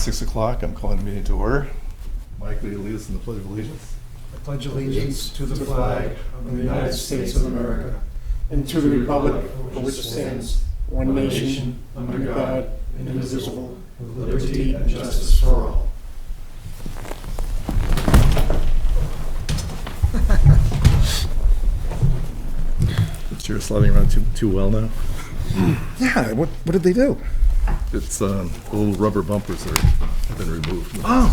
6 o'clock. I'm calling the meeting to order. Mike, will you lead us in the Pledge of Allegiance? I pledge allegiance to the flag of the United States of America and to the republic for which it stands, one nation, under God, indivisible, with liberty and justice for all. You're sliding around too well now. Yeah, what did they do? It's the little rubber bumpers have been removed. Oh.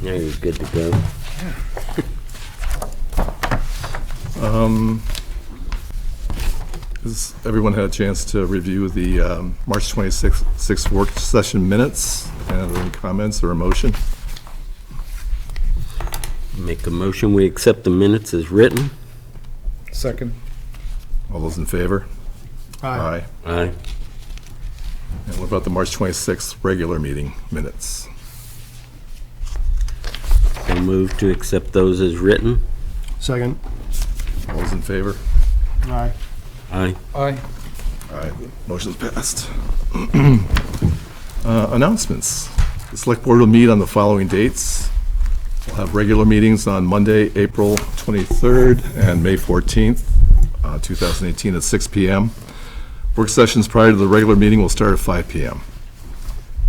Now you're good to go. Has everyone had a chance to review the March 26th work session minutes? And are there any comments or a motion? Make a motion, we accept the minutes as written. Second. All those in favor? Aye. Aye. And what about the March 26th regular meeting minutes? So move to accept those as written. Second. All those in favor? Aye. Aye. Aye. All right, motion's passed. Announcements. The Select Board will meet on the following dates. We'll have regular meetings on Monday, April 23rd and May 14th, 2018 at 6 p.m. Work sessions prior to the regular meeting will start at 5 p.m.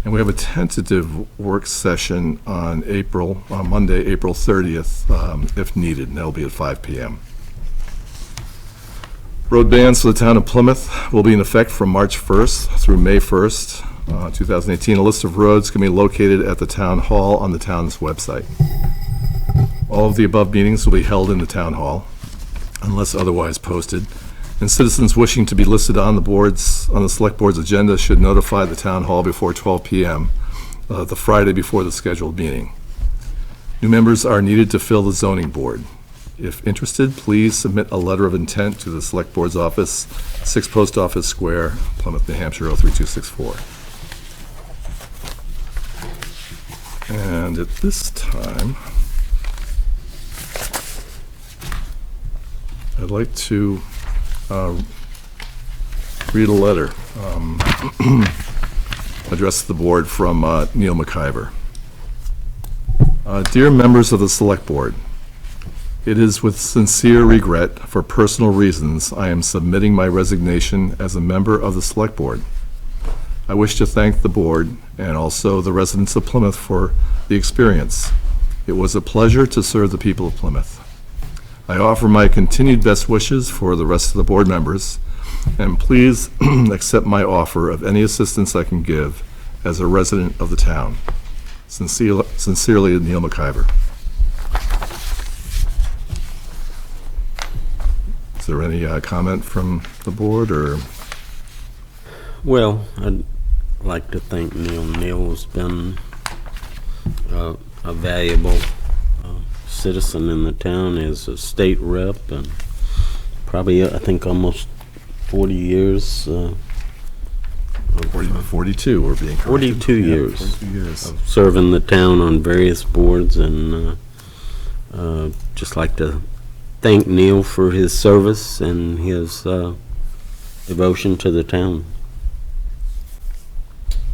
And we have a tentative work session on Monday, April 30th, if needed, and that'll be at 5 p.m. Road bans for the town of Plymouth will be in effect from March 1st through May 1st, 2018. A list of roads can be located at the town hall on the town's website. All of the above meetings will be held in the town hall unless otherwise posted. And citizens wishing to be listed on the select board's agenda should notify the town hall before 12 p.m. The Friday before the scheduled meeting. New members are needed to fill the zoning board. If interested, please submit a letter of intent to the select board's office, 6 Post Office Square, Plymouth, New Hampshire 03264. And at this time, I'd like to read a letter addressed to the board from Neil Mclver. Dear members of the Select Board, it is with sincere regret, for personal reasons, I am submitting my resignation as a member of the Select Board. I wish to thank the board and also the residents of Plymouth for the experience. It was a pleasure to serve the people of Plymouth. I offer my continued best wishes for the rest of the board members, and please accept my offer of any assistance I can give as a resident of the town. Sincerely, Neil Mclver. Is there any comment from the board, or? Well, I'd like to thank Neil. Neil has been a valuable citizen in the town as a state rep, and probably, I think, almost 40 years. 42, we're being corrected. 42 Yeah, years. 42 years. Of serving the town on various boards, and just like to thank Neil for his service and his devotion to the town.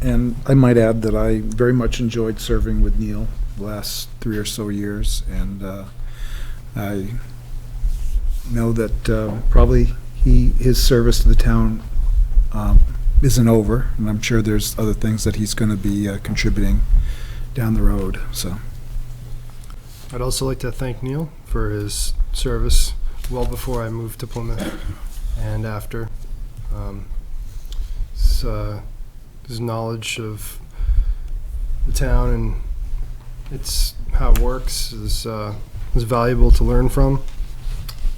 And I might add that I very much enjoyed serving with Neil the last 3 or so years, and I know that probably his service to the town isn't over, and I'm sure there's other things that he's going to be contributing down the road. So I'd also like to thank Neil for his service well before I moved to Plymouth and after. His knowledge of the town and it's how it works is valuable to learn from.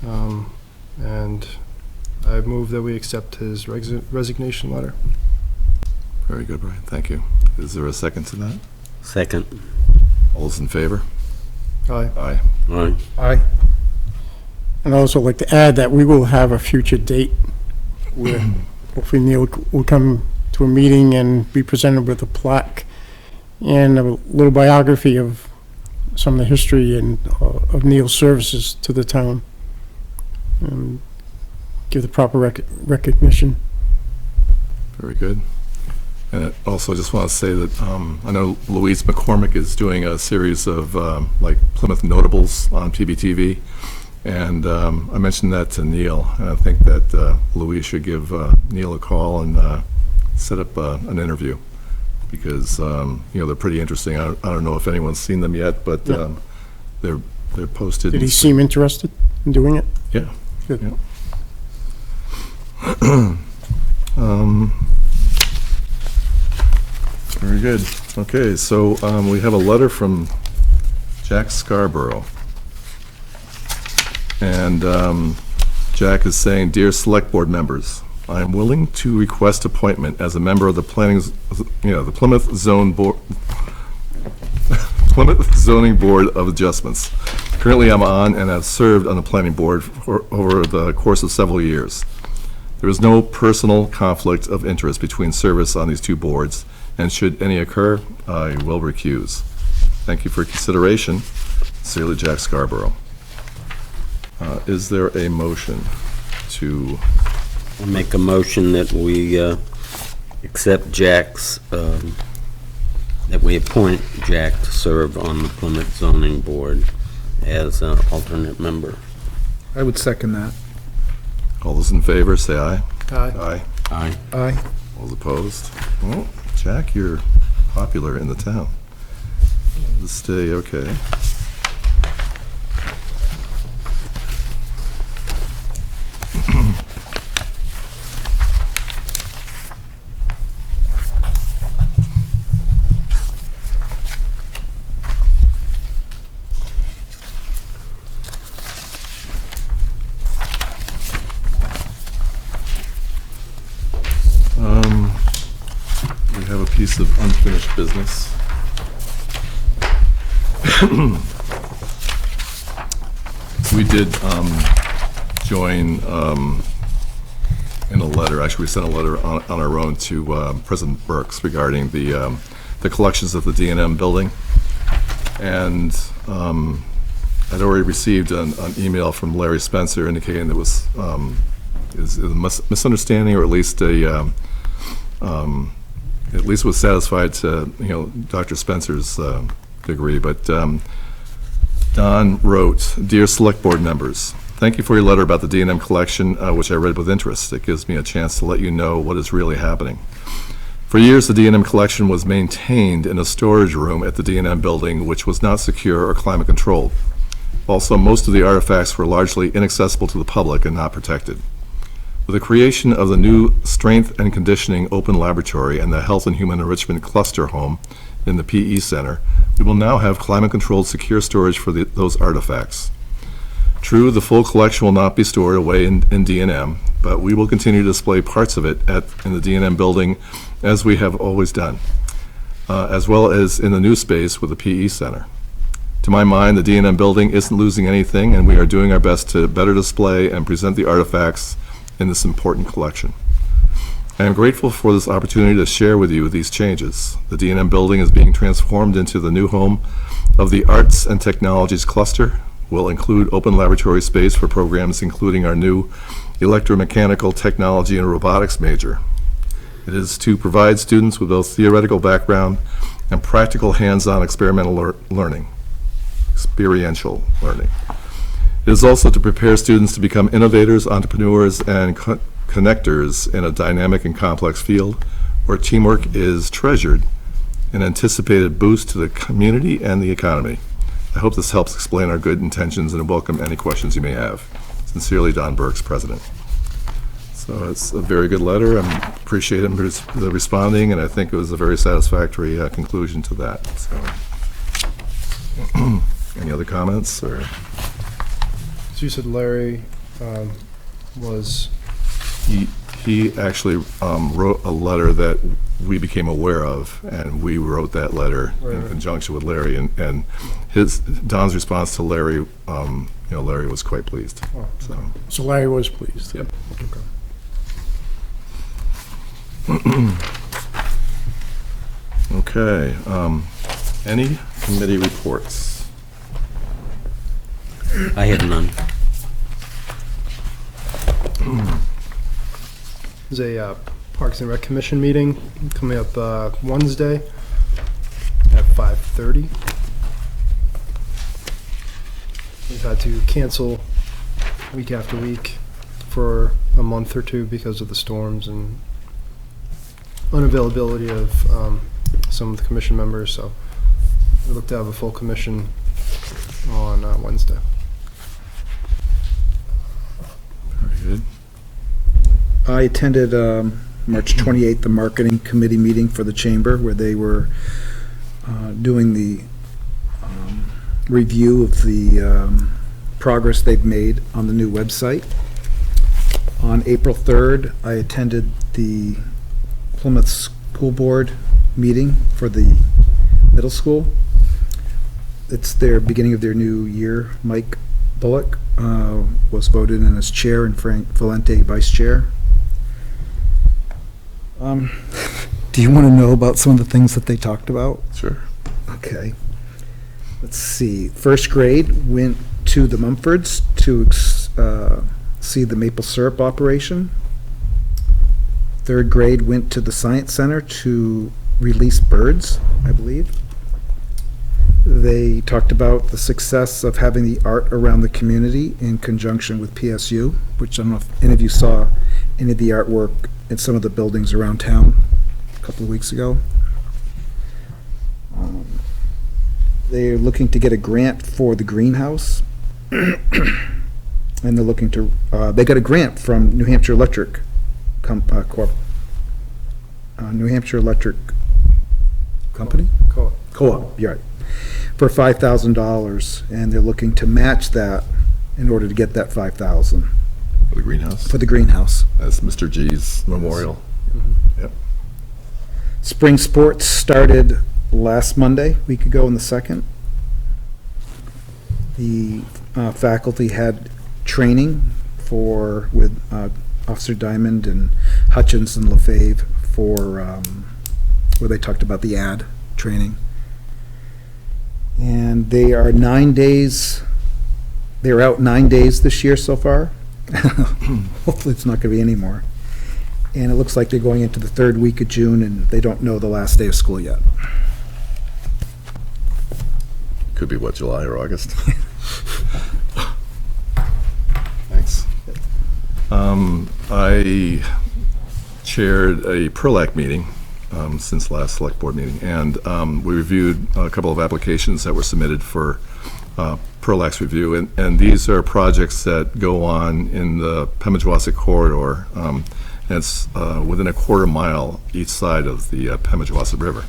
And I move that we accept his resignation letter. Very good, Brian. Thank you. Is there a second to that? Second. All those in favor? Aye. Aye. Aye. Aye. And I'd also like to add that we will have a future date where hopefully Neil will come to a meeting and be presented with a plaque and a little biography of some of the history and of Neil's services to the town, and give the proper recognition. Very good. And I also just want to say that I know Louise McCormick is doing a series of like Plymouth Notables on PBTV, and I mentioned that to Neil, and I think that Louise should give Neil a call and set up an interview, because they're pretty interesting. I don't know if anyone's seen them yet, but they're posted. Did he seem interested in doing it? Yeah. Good. Yeah. Very good. Okay, so we have a letter from Jack Scarborough. And Jack is saying, "Dear Select Board members, I am willing to request appointment as a member of the the Plymouth Plymouth Zoning Board of Adjustments. Currently, I'm on and have served on the planning board over the course of several years. There is no personal conflict of interest between service on these two boards, and should any occur, I will recuse. Thank you for consideration. Sincerely, Jack Scarborough." Is there a motion to, I make a motion that we accept Jack's, that we appoint Jack to serve on the Plymouth Zoning Board as an alternate member. I would second that. all those in favor, say aye. Aye. Aye. Aye. Aye. All those opposed? Well, Jack, you're popular in the town. Just stay, okay. We have a piece of unfinished business. We did join in a letter, actually we sent a letter on our own to President Birx regarding the collections of the D&M building. And I'd already received an email from Larry Spencer indicating there was is a misunderstanding, or at least was satisfied to, Dr. Spencer's degree. But Don wrote, "Dear Select Board members, thank you for your letter about the D&M Collection, which I read with interest. It gives me a chance to let you know what is really happening. For years, the D&M Collection was maintained in a storage room at the D&M building, which was not secure or climate controlled. Also, most of the artifacts were largely inaccessible to the public and not protected. With the creation of the new Strength and Conditioning Open Laboratory and the Health and Human Enrichment Cluster Home in the PE Center, we will now have climate-controlled secure storage for those artifacts. True, the full collection will not be stored away in D&M, but we will continue to display parts of it in the D&M building as we have always done, as well as in the new space with the PE Center. To my mind, the D&M building isn't losing anything, and we are doing our best to better display and present the artifacts in this important collection. I am grateful for this opportunity to share with you these changes. The D&M building is being transformed into the new home of the Arts and Technologies Cluster. Will include open laboratory space for programs including our new electromechanical technology and robotics major. It is to provide students with both theoretical background and practical hands-on experiential learning. It is also to prepare students to become innovators, entrepreneurs, and connectors in a dynamic and complex field where teamwork is treasured, an anticipated boost to the community and the economy. I hope this helps explain our good intentions and welcome any questions you may have. Sincerely, Don Birx, President." So it's a very good letter. I appreciate him responding, and I think it was a very satisfactory conclusion to that. So, any other comments? Or So you said Larry was... He actually wrote a letter that we became aware of, and we wrote that letter in Right. conjunction with Larry, and Don's response to Larry, Larry was quite pleased. Oh. So Larry was pleased. Yep. Okay, any committee reports? I have none. There's a Parks and Rec Commission meeting coming up Wednesday at 5:30. We've had to cancel week after week for a month or two because of the storms and unavailability of some of the commission members, so we look to have a full commission on Wednesday. Very good. I attended March 28th, the marketing committee meeting for the chamber, where they were doing the review of the progress they've made on the new website. On April 3rd, I attended the Plymouth School Board meeting for the middle school. It's their beginning of their new year. Mike Bullock was voted in as chair and Frank Valente vice chair. Do you want to know about some of the things that they talked about? Sure. Okay. Let's see. First grade went to the Mumfords to see the maple syrup operation. Third grade went to the Science Center to release birds, I believe. They talked about the success of having the art around the community in conjunction with PSU, which I don't know if any of you saw any of the artwork in some of the buildings around town a couple of weeks ago. They're looking to get a grant for the greenhouse. And they're looking to, they got a grant from New Hampshire Electric New Hampshire Electric Company? Co-op, you're right. For $5,000, and they're looking to match that in order to get that $5,000 For the greenhouse. for the greenhouse. That's Mr. G's memorial. Yep. Spring sports started last Monday, week ago on the 2nd. The faculty had training with Officer Diamond and Hutchins and LaFave for where they talked about the ad training. And they are 9 days, they're out 9 days this year so far. Hopefully it's not going to be any more. And it looks like they're going into the 3rd week of June, and they don't know the last day of school yet. Could be what, July or August? Thanks. I chaired a PRLAC meeting since last select board meeting, and we reviewed a couple of applications that were submitted for PRLAC's review, and these are projects that go on in the Pemigewasset corridor. And it's within a quarter mile each side of the Pemigewasset River.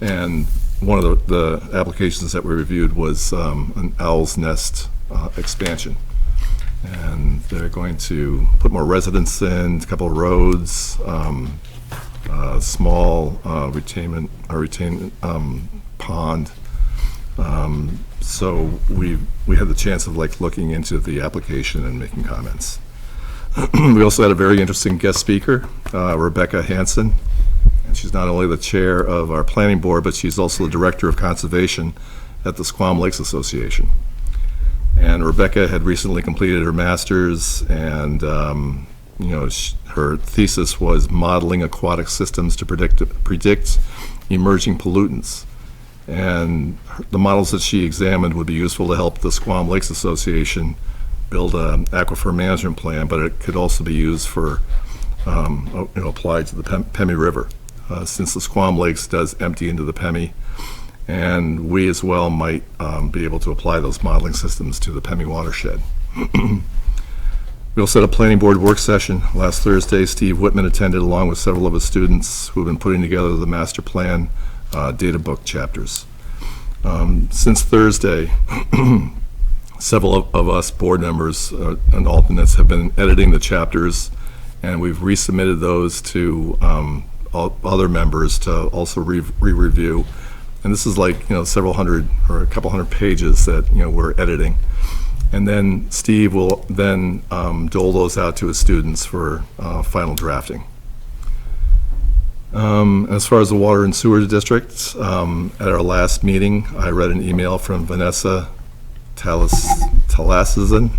And one of the applications that we reviewed was an Owl's Nest expansion. And they're going to put more residents in, a couple of roads, small retainment pond. So we had the chance of looking into the application and making comments. We also had a very interesting guest speaker, Rebecca Hansen. And she's not only the chair of our planning board, but she's also the director of conservation at the Squam Lakes Association. And Rebecca had recently completed her master's, and her thesis was modeling aquatic systems to predict emerging pollutants. And the models that she examined would be useful to help the Squam Lakes Association build an aquifer management plan, but it could also be used for applied to the Pemi River, since the Squam Lakes does empty into the Pemi, and we as well might be able to apply those modeling systems to the Pemi watershed. We also had a planning board work session last Thursday. Steve Whitman attended along with several of his students who have been putting together the master plan data book chapters. Since Thursday, several of us board members and alternates have been editing the chapters, and we've resubmitted those to other members to also re-review. And this is several hundred or a couple hundred pages that we're editing. And then Steve will then dole those out to his students for final drafting. As far as the water and sewer district, at our last meeting, I read an email from Vanessa Talasizan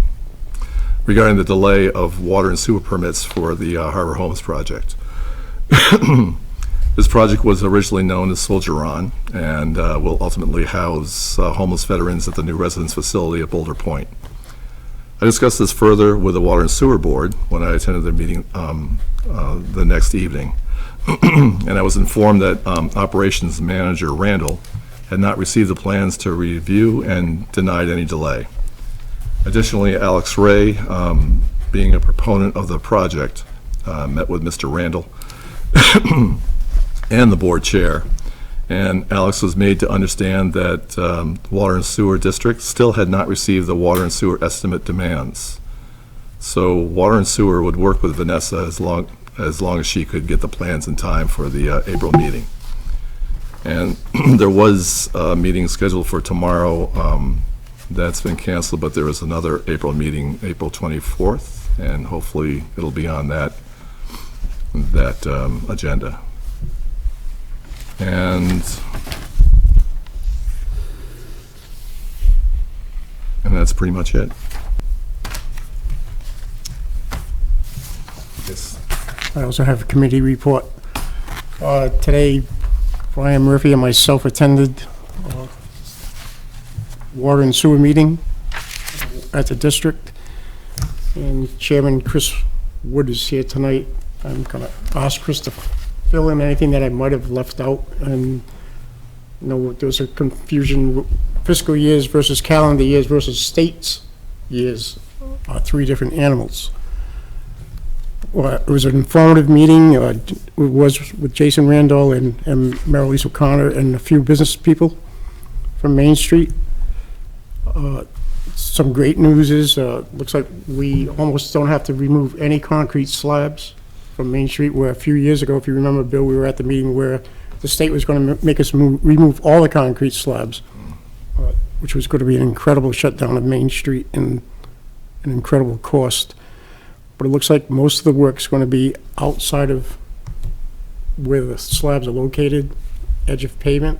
regarding the delay of water and sewer permits for the Harbor Homes project. This project was originally known as Soldier On and will ultimately house homeless veterans at the new residence facility at Boulder Point. I discussed this further with the Water and Sewer Board when I attended their meeting the next evening. And I was informed that Operations Manager Randall had not received the plans to review and denied any delay. Additionally, Alex Ray, being a proponent of the project, met with Mr. Randall and the board chair, and Alex was made to understand that Water and Sewer District still had not received the water and sewer estimate demands. So Water and Sewer would work with Vanessa as long as she could get the plans in time for the April meeting. And there was a meeting scheduled for tomorrow. That's been canceled, but there is another April meeting, April 24th, and hopefully it'll be on that agenda. And that's pretty much it. Yes. I also have a committee report. Today, Brian Murphy and myself attended water and sewer meeting at the district, and Chairman Chris Wood is here tonight. I'm gonna ask Chris to fill in anything that I might have left out, and there's a confusion, fiscal years versus calendar years versus states years are three different animals. Well, it was an informative meeting. It was with Jason Randall and Marilise O'Connor and a few business people from Main Street. Some great news is, looks like we almost don't have to remove any concrete slabs from Main Street, where a few years ago, if you remember, Bill, we were at the meeting where the state was going to make us remove all the concrete slabs, which was going to be an incredible shutdown of Main Street and an incredible cost. But it looks like most of the work's going to be outside of where the slabs are located, edge of pavement.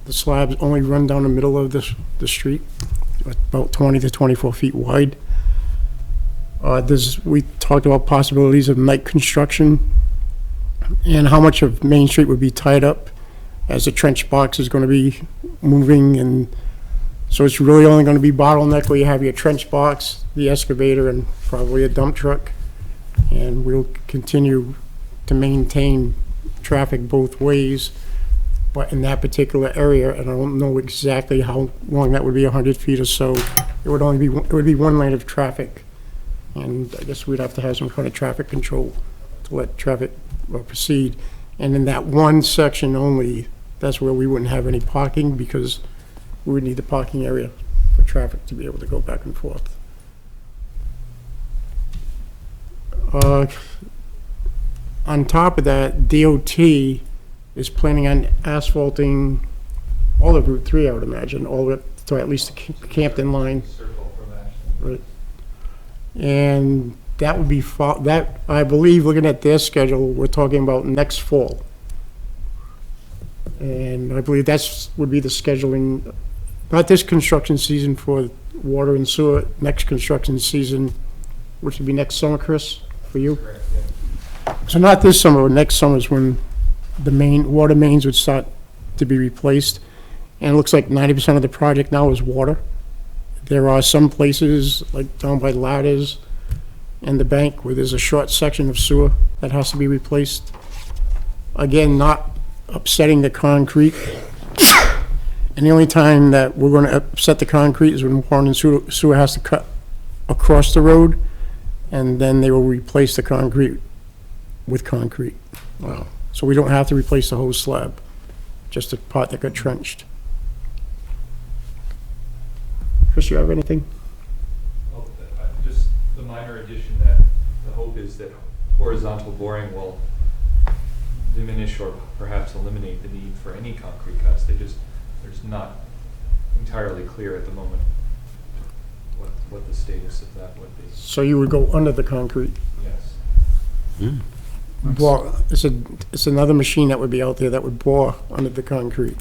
The slabs only run down the middle of the street, about 20 to 24 feet wide. We talked about possibilities of night construction and how much of Main Street would be tied up as the trench box is going to be moving. And so it's really only going to be bottleneck where you have your trench box, the excavator, and probably a dump truck. And we'll continue to maintain traffic both ways. But in that particular area, and I don't know exactly how long that would be, 100 feet or so, it would be one lane of traffic. And I guess we'd have to have some kind of traffic control to let traffic proceed. And in that one section only, that's where we wouldn't have any parking, because we would need the parking area for traffic to be able to go back and forth. On top of that, DOT is planning on asphalting all of Route 3, I would imagine, all the way up to at least the Campton line. Right. And that would be, that, I believe, looking at their schedule, we're talking about next fall. And I believe that's, would be the scheduling, not this construction season for water and sewer, next construction season, which would be next summer, Chris, for you? Correct, yeah. So not this summer, but next summer is when the main water mains would start to be replaced. And it looks like 90% of the project now is water. There are some places, like down by Ladders and the bank, where there's a short section of sewer that has to be replaced. Again, not upsetting the concrete. And the only time that we're going to upset the concrete is when water and sewer has to cut across the road, and then they will replace the concrete with concrete. Wow. So we don't have to replace the whole slab, just the part that got trenched. Chris, you have anything? Oh, just the minor addition that the hope is that horizontal boring will diminish or perhaps eliminate the need for any concrete cuts. There's not entirely clear at the moment what the status of that would be. So you would go under the concrete? Yes. Well, it's another machine that would be out there that would bore under the concrete.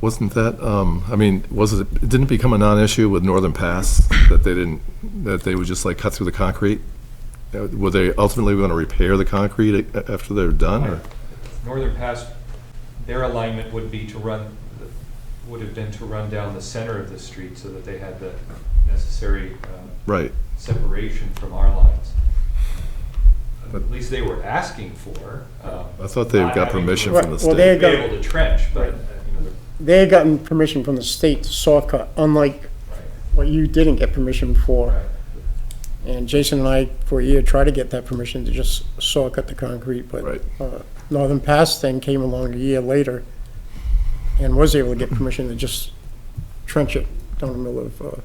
Wasn't that, I mean, didn't it become a non-issue with Northern Pass that they would just like cut through the concrete? Will they ultimately want to repair the concrete after they're done, or? Northern Pass, their alignment would be to run, would have been to run down the center of the street so that they had the necessary Right. separation from our lines. But- At least they were asking for. I thought they not got having permission to from the Well, they state. Be got- able to trench, but, They had gotten permission from the state to saw cut, unlike right, what you didn't get permission for. right. And Jason and I, for a year, tried to get that permission to just saw cut the concrete, but Right. Northern Pass then came along a year later and was able to get permission to just trench it down the middle of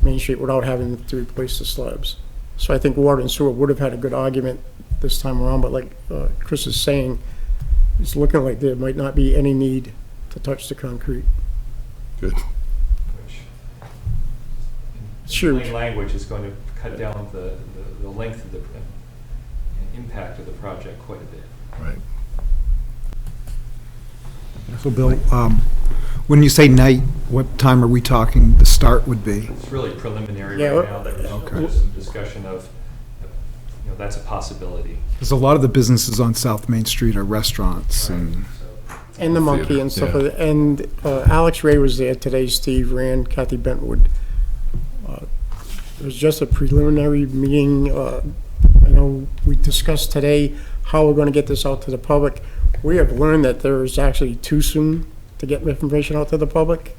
Main Street without having to replace the slabs. So I think Water and Sewer would have had a good argument this time around, but like Chris is saying, it's looking like there might not be any need to touch the concrete. Good. Which, in Sure. plain language, is going to cut down the length of the, impact of the project quite a bit. Right. So Bill, when you say night, what time are we talking the start would be? It's really preliminary Yeah, right now. There's okay. there's some discussion of, that's a possibility. Because a lot of the businesses on South Main Street are restaurants and, So, And the monkey and stuff, Yeah. like that. And Alex Ray was there today, Steve Rand, Kathy Bentwood. It was just a preliminary meeting. I know we discussed today how we're gonna get this out to the public. We have learned that there is actually too soon to get information out to the public,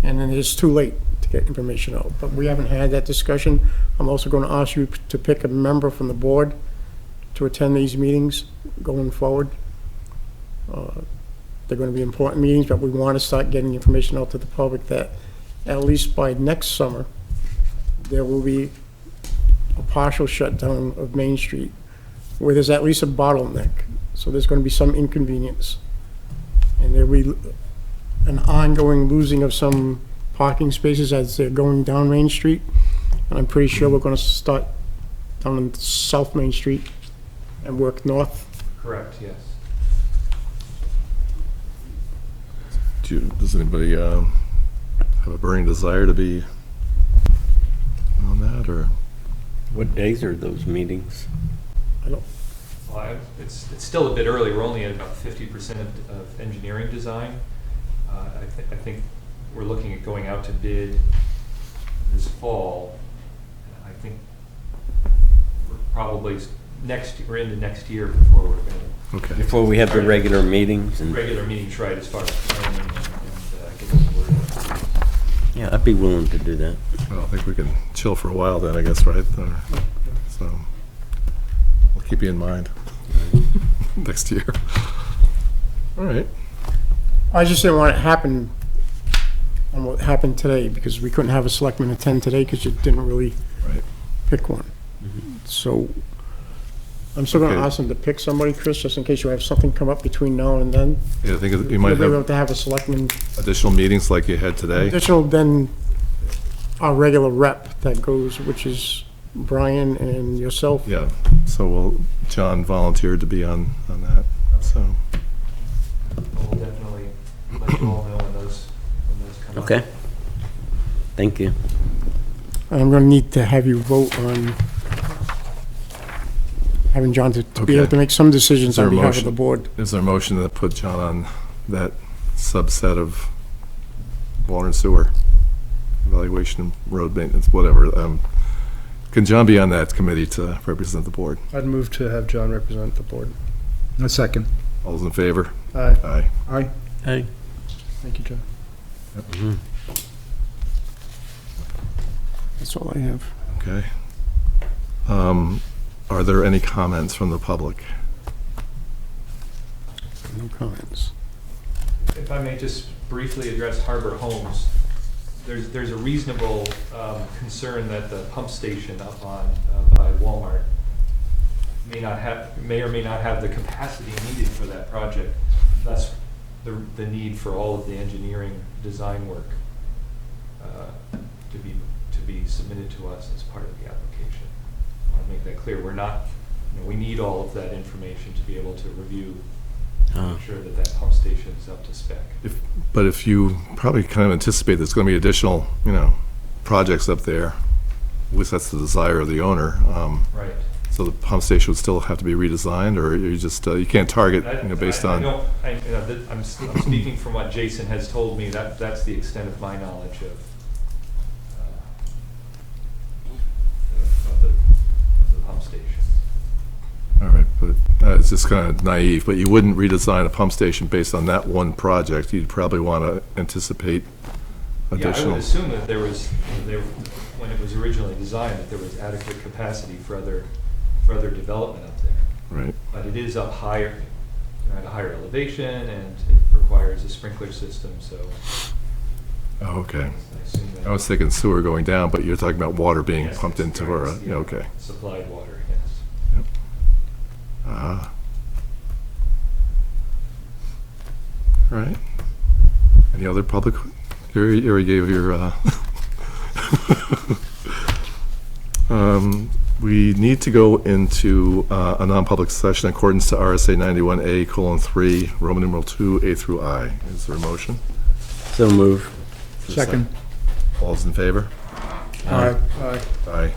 and then it's too late to get information out. But we haven't had that discussion. I'm also gonna ask you to pick a member from the board to attend these meetings going forward. They're gonna be important meetings, but we wanna start getting information out to the public that at least by next summer, there will be a partial shutdown of Main Street where there's at least a bottleneck. So there's gonna be some inconvenience. And there'll be an ongoing losing of some parking spaces as they're going down Main Street. And I'm pretty sure we're gonna start down on South Main Street and work north. correct, yes. Does anybody have a burning desire to be on that, or? What days are those meetings? Well, it's still a bit early. We're only at about 50% of engineering design. I think we're looking at going out to bid this fall. I think we're probably we're into next year before we're going to. Okay. Before we have the regular meetings and, Regular meetings, right, as far as planning and getting the word out. yeah, I'd be willing to do that. Well, I think we can chill for a while then, I guess, right? So, we'll keep you in mind next year. All right. I just didn't want it to happen on what happened today, because we couldn't have a selectman attend today because you didn't really Right. pick one. So I'm still gonna Okay. ask them to pick somebody, Chris, just in case you have something come up between now and then. Yeah, I think you You'll might be able have to have a selectman additional meetings like you had today. additional than our regular rep that goes, which is Brian and yourself. Yeah, so John volunteered to be on that, so. We'll definitely let you all know when those come up. Okay. Thank you. I'm gonna need to have you vote on having John to be able Okay. to make some decisions Is there on a behalf of motion? the board. Is there a motion to put John on that subset of water and sewer, evaluation, road maintenance, whatever? Can John be on that committee to represent the board? I'd move to have John represent the board. a second. All those in favor? Aye. Aye. Aye. Hey. Thank you, John. That's all I have. Okay. Are there any comments from the public? No comments. If I may just briefly address Harbor Homes, there's a reasonable concern that the pump station up on, by Walmart may or may not have the capacity needed for that project. Thus, the need for all of the engineering design work to be submitted to us as part of the application. I want to make that clear. We're not, we need all of that information to be able to review, make sure that that pump station is up to spec. But if you probably kind of anticipate there's going to be additional, projects up there, at least that's the desire of the owner. Right. So the pump station would still have to be redesigned, or you just, you can't target, based on? I'm speaking from what Jason has told me, that's the extent of my knowledge of the pump station. All right, but it's just kind of naive, but you wouldn't redesign a pump station based on that one project. You'd probably want to anticipate Yeah, I additional. would assume that when it was originally designed, that there was adequate capacity for other development up there. Right, But it is up higher, at a higher elevation, and it requires a sprinkler system, so oh, okay. I assume that. I was thinking sewer going down, but you're talking about water being Yes, pumped it's into, or, correct, yeah, okay. Supplied water, yes. All right. Any other public, you already gave your, we need to go into a non-public session in accordance to RSA 91A:3, Roman numeral 2, A through I. Is there a motion? So move. Is there a Second. All's in favor? Aye. Aye.